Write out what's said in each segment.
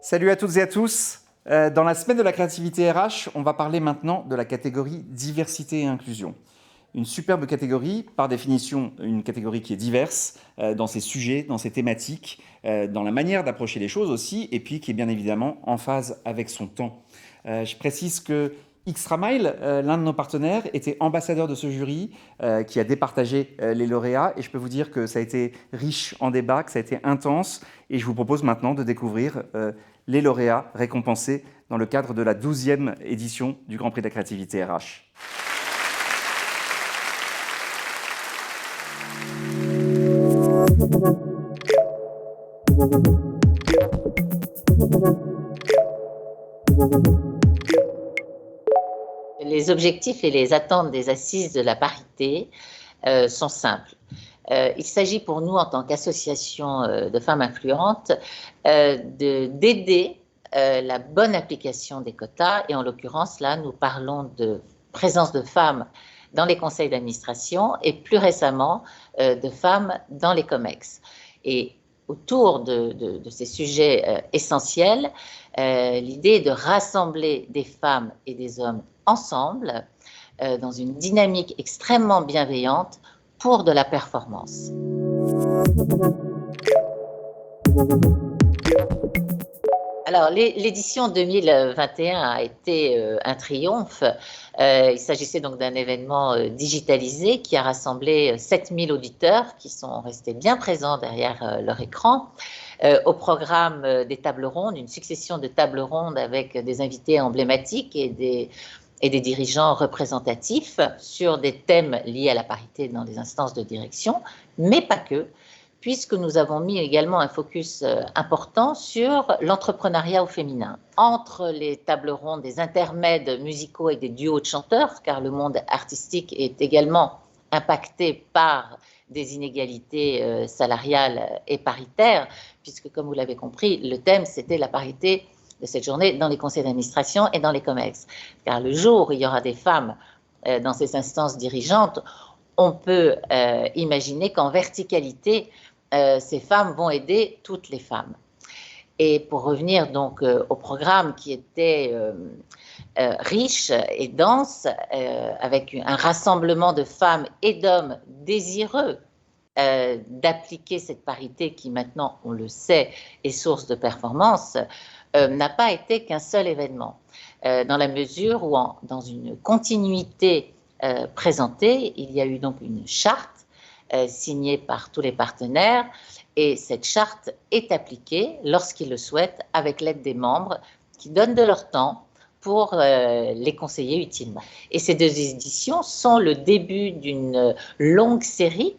Salut à toutes et à tous. Dans la semaine de la créativité RH, on va parler maintenant de la catégorie diversité et inclusion. Une superbe catégorie, par définition une catégorie qui est diverse dans ses sujets, dans ses thématiques, dans la manière d'approcher les choses aussi, et puis qui est bien évidemment en phase avec son temps. Je précise que XtraMile, l'un de nos partenaires, était ambassadeur de ce jury qui a départagé les lauréats, et je peux vous dire que ça a été riche en débats, que ça a été intense, et je vous propose maintenant de découvrir les lauréats récompensés dans le cadre de la 12e édition du Grand Prix de la créativité RH. Les objectifs et les attentes des assises de la parité sont simples. Il s'agit pour nous, en tant qu'association de femmes influentes, d'aider la bonne application des quotas. Et en l'occurrence, là, nous parlons de présence de femmes dans les conseils d'administration et plus récemment de femmes dans les COMEX. Et autour de ces sujets essentiels, l'idée est de rassembler des femmes et des hommes ensemble dans une dynamique extrêmement bienveillante pour de la performance. Alors, l'édition 2021 a été un triomphe. Il s'agissait donc d'un événement digitalisé qui a rassemblé 7000 auditeurs qui sont restés bien présents derrière leur écran. Au programme des tables rondes, une succession de tables rondes avec des invités emblématiques et des dirigeants représentatifs sur des thèmes liés à la parité dans les instances de direction, mais pas que, puisque nous avons mis également un focus important sur l'entrepreneuriat au féminin. Entre les tables rondes, des intermèdes musicaux et des duos de chanteurs, car le monde artistique est également impacté par des inégalités salariales et paritaires, puisque, comme vous l'avez compris, le thème, c'était la parité de cette journée dans les conseils d'administration et dans les COMEX. Car le jour où il y aura des femmes dans ces instances dirigeantes, on peut imaginer qu'en verticalité, ces femmes vont aider toutes les femmes. Et pour revenir donc au programme qui était riche et dense, avec un rassemblement de femmes et d'hommes désireux d'appliquer cette parité qui maintenant, on le sait, est source de performance, n'a pas été qu'un seul événement. Dans la mesure où, dans une continuité présentée, il y a eu donc une charte signée par tous les partenaires, et cette charte est appliquée lorsqu'ils le souhaitent avec l'aide des membres qui donnent de leur temps pour les conseiller utilement. Et ces 2 éditions sont le début d'une longue série,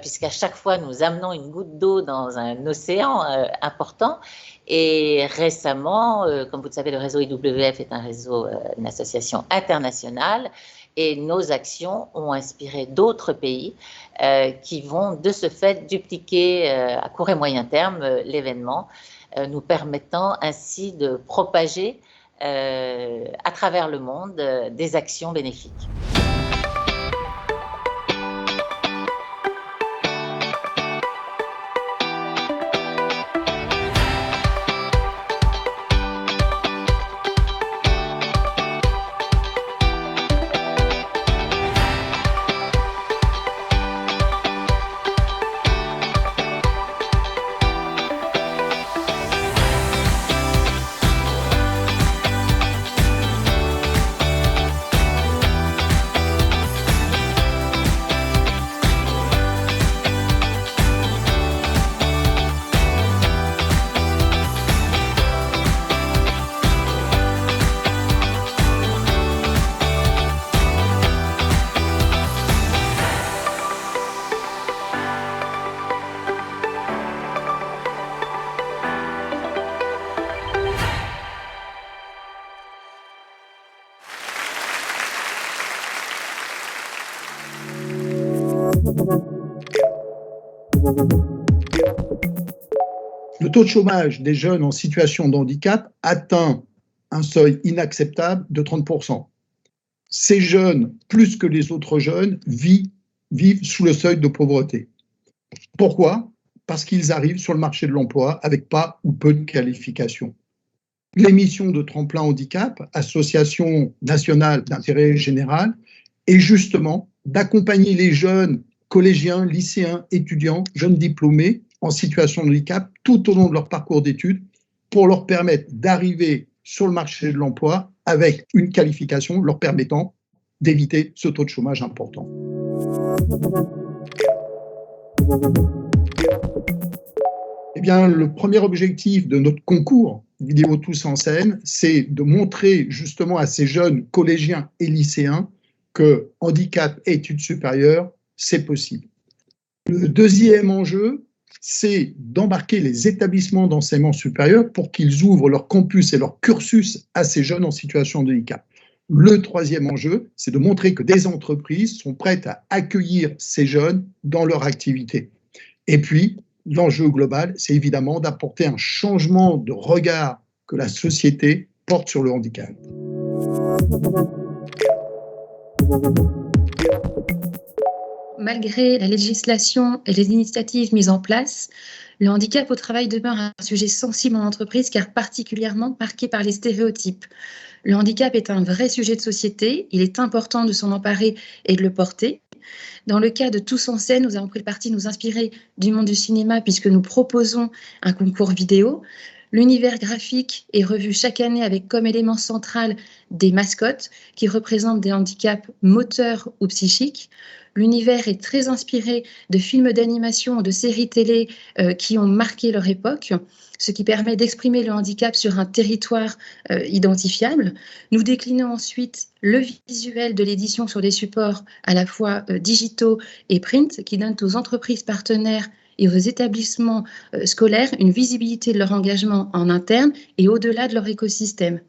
puisqu'à chaque fois nous amenons une goutte d'eau dans un océan important. Et récemment, comme vous le savez, le réseau IWF est un réseau, une association internationale, et nos actions ont inspiré d'autres pays qui vont de ce fait dupliquer à court et moyen terme l'événement, nous permettant ainsi de propager à travers le monde des actions bénéfiques. taux de chômage des jeunes en situation de handicap atteint un seuil inacceptable de 30%. Ces jeunes, plus que les autres jeunes, vivent sous le seuil de pauvreté. Pourquoi? Parce qu'ils arrivent sur le marché de l'emploi avec pas ou peu de qualifications. Les missions de Tremplin Handicap, association nationale d'intérêt général, est justement d'accompagner les jeunes collégiens, lycéens, étudiants, jeunes diplômés en situation de handicap tout au long de leur parcours d'études pour leur permettre d'arriver sur le marché de l'emploi avec une qualification leur permettant d'éviter ce taux de chômage important. Eh bien, le premier objectif de notre concours Vidéo Tous en scène, c'est de montrer justement à ces jeunes collégiens et lycéens que handicap et études supérieures, c'est possible. Le deuxième enjeu, c'est d'embarquer les établissements d'enseignement supérieur pour qu'ils ouvrent leur campus et leur cursus à ces jeunes en situation de handicap. Le troisième enjeu, c'est de montrer que des entreprises sont prêtes à accueillir ces jeunes dans leur activité. Et puis, l'enjeu global, c'est évidemment d'apporter un changement de regard que la société porte sur le handicap. Malgré la législation et les initiatives mises en place, le handicap au travail demeure un sujet sensible en entreprise car particulièrement marqué par les stéréotypes. Le handicap est un vrai sujet de société, il est important de s'en emparer et de le porter. Dans le cas de Tous en scène, nous avons pris le parti de nous inspirer du monde du cinéma puisque nous proposons un concours vidéo. L'univers graphique est revu chaque année avec comme élément central des mascottes qui représentent des handicaps moteurs ou psychiques. L'univers est très inspiré de films d'animation ou de séries télé qui ont marqué leur époque, ce qui permet d'exprimer le handicap sur un territoire identifiable. Nous déclinons ensuite le visuel de l'édition sur des supports à la fois digitaux et print qui donnent aux entreprises partenaires et aux établissements scolaires une visibilité de leur engagement en interne et au-delà de leur écosystème.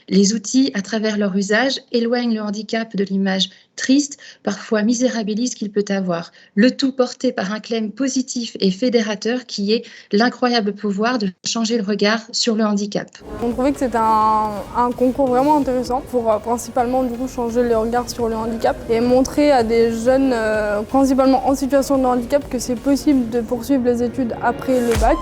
Les outils, à travers leur usage, éloignent le handicap de l'image triste, parfois misérabiliste qu'il peut avoir. Le tout porté par un claim positif et fédérateur qui est l'incroyable pouvoir de changer le regard sur le handicap. On trouvait que c'était un concours vraiment intéressant pour principalement du coup changer le regard sur le handicap et montrer à des jeunes principalement en situation de handicap que c'est possible de poursuivre les études après le bac.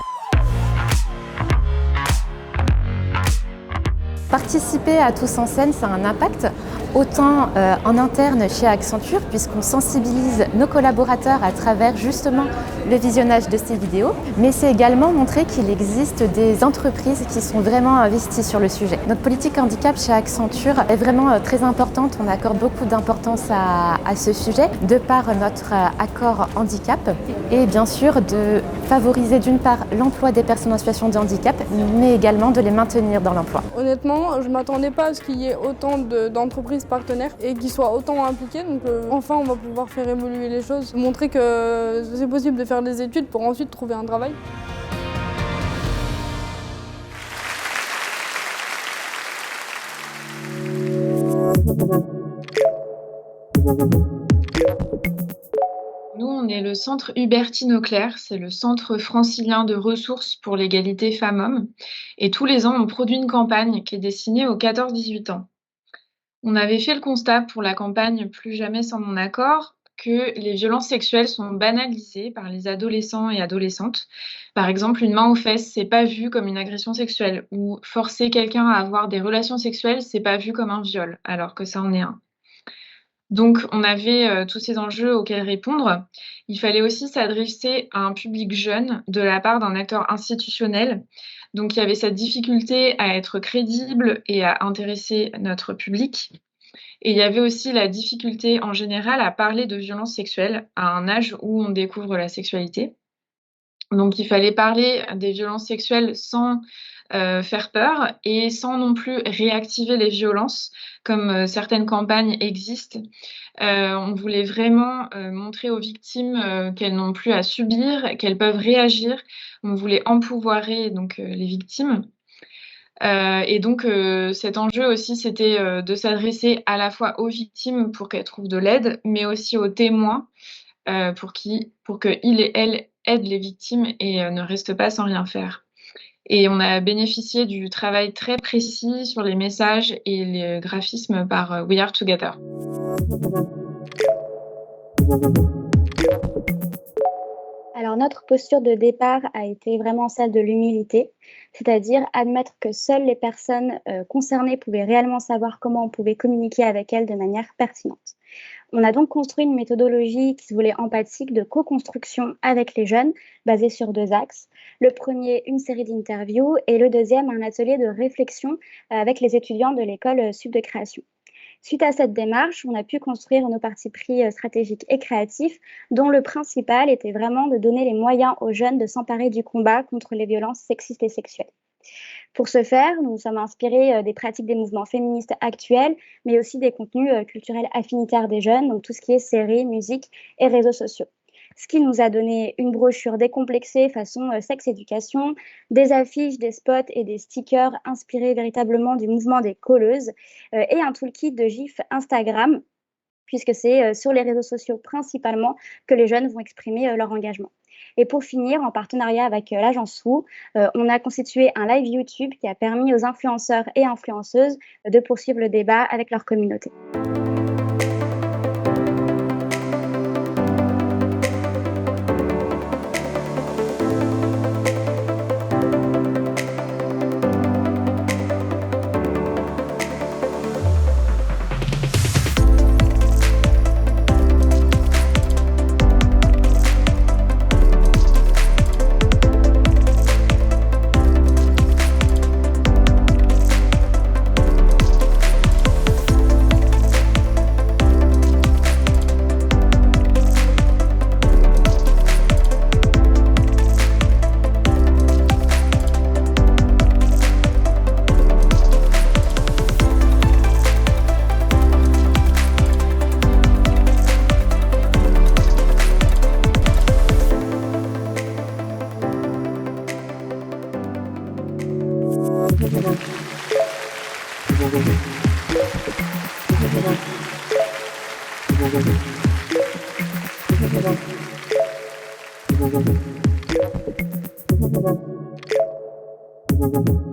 Participer à Tous en scène, ça a un impact autant en interne chez Accenture, puisqu'on sensibilise nos collaborateurs à travers justement le visionnage de ces vidéos, mais c'est également montrer qu'il existe des entreprises qui sont vraiment investies sur le sujet. Notre politique handicap chez Accenture est vraiment très importante, on accorde beaucoup d'importance à ce sujet, de par notre accord handicap, et bien sûr de favoriser d'une part l'emploi des personnes en situation de handicap, mais également de les maintenir dans l'emploi. Honnêtement, je ne m'attendais pas à ce qu'il y ait autant d'entreprises partenaires et qui soient autant impliqués. Donc enfin, on va pouvoir faire évoluer les choses, montrer que c'est possible de faire des études pour ensuite trouver un travail. Nous, on est le centre Hubertine Auclair, c'est le centre francilien de ressources pour l'égalité femmes-hommes. Et tous les ans, on produit une campagne qui est destinée aux 14-18 ans. On avait fait le constat pour la campagne Plus jamais sans mon accord que les violences sexuelles sont banalisées par les adolescents et adolescentes. Par exemple, une main aux fesses, c'est pas vu comme une agression sexuelle, ou forcer quelqu'un à avoir des relations sexuelles, c'est pas vu comme un viol, alors que ça en est un. Donc, on avait tous ces enjeux auxquels répondre. Il fallait aussi s'adresser à un public jeune de la part d'un acteur institutionnel. Donc, il y avait cette difficulté à être crédible et à intéresser notre public. Et il y avait aussi la difficulté en général à parler de violences sexuelles à un âge où on découvre la sexualité. Donc, il fallait parler des violences sexuelles sans faire peur et sans non plus réactiver les violences, comme certaines campagnes existent. On voulait vraiment montrer aux victimes qu'elles n'ont plus à subir, qu'elles peuvent réagir. On voulait empouvoirer donc les victimes. Et donc cet enjeu aussi, c'était de s'adresser à la fois aux victimes pour qu'elles trouvent de l'aide, mais aussi aux témoins pour qu'ils et elles aident les victimes et ne restent pas sans rien faire. Et on a bénéficié du travail très précis sur les messages et les graphismes par We Are Together. Alors notre posture de départ a été vraiment celle de l'humilité, c'est-à-dire admettre que seules les personnes concernées pouvaient réellement savoir comment on pouvait communiquer avec elles de manière pertinente. On a donc construit une méthodologie qui se voulait empathique de co-construction avec les jeunes, basée sur 2 axes. Le premier, une série d'interviews, et le deuxième, un atelier de réflexion avec les étudiants de l'école Sup de création. Suite à cette démarche, on a pu construire nos partis pris stratégiques et créatifs, dont le principal était vraiment de donner les moyens aux jeunes de s'emparer du combat contre les violences sexistes et sexuelles. Pour ce faire, nous nous sommes inspirés des pratiques des mouvements féministes actuels, mais aussi des contenus culturels affinitaires des jeunes, donc tout ce qui est séries, musique et réseaux sociaux. Ce qui nous a donné une brochure décomplexée façon sexe-éducation, des affiches, des spots et des stickers inspirés véritablement du mouvement des colleuses et un toolkit de gifs Instagram, puisque c'est sur les réseaux sociaux principalement que les jeunes vont exprimer leur engagement. Et pour finir, en partenariat avec l'agence WOO, on a constitué un live YouTube qui a permis aux influenceurs et influenceuses de poursuivre le débat avec leur communauté. Thank you.